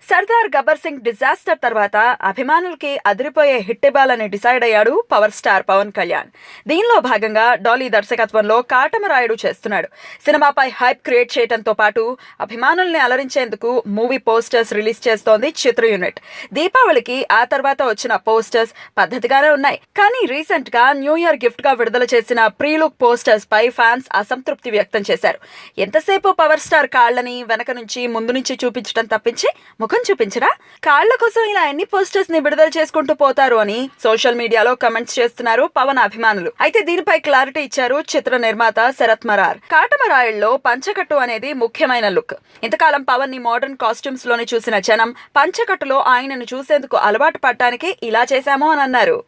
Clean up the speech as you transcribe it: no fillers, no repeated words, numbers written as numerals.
Sardar Gabbar Singh disaster తర్వాత అభిమానులకి అదిరిపోయే హిట్ ఇవ్వాలని డిసైడ్ అయ్యాడు పవర్ స్టార్ పవన్ కళ్యాణ్. దీనిలో భాగంగా డాలీ దర్శకత్వంలో కాటమరాయుడు చేస్తున్నాడు. సినిమాపై హైప్ క్రియేట్ చేయడంతో పాటు అభిమానుల్ని అలరించేందుకు మూవీ పోస్టర్స్ రిలీజ్ చేస్తోంది చిత్ర యూనిట్. దీపావళికి ఆ తర్వాత వచ్చిన పోస్టర్స్ పద్ధతిగానే ఉన్నాయి. కానీ రీసెంట్ గా న్యూ ఇయర్ గిఫ్ట్ గా విడుదల చేసిన ప్రీ లుక్ పోస్టర్స్ పై ఫ్యాన్స్ అసంతృప్తి వ్యక్తం చేశారు. ఎంతసేపు పవర్ స్టార్ కాళ్లని వెనక నుంచి ముందు నుంచి చూపించడం తప్పించి ముఖం చూపించరా? కాళ్ల కోసం ఇలా ఎన్ని పోస్టర్స్ ని విడుదల చేసుకుంటూ పోతారు అని సోషల్ మీడియాలో కమెంట్స్ చేస్తున్నారు పవన్ అభిమానులు. అయితే దీనిపై క్లారిటీ ఇచ్చారు చిత్ర నిర్మాత శరత్ మరార్. కాటమరాయుడులో పంచకట్టు అనేది ముఖ్యమైన లుక్. ఇంతకాలం పవన్ ని మోడర్న్ కాస్ట్యూమ్స్ లోని చూసిన జనం పంచకట్టులో ఆయనను చూసేందుకు అలవాటు పడటానికి ఇలా చేశాము అని అన్నారు.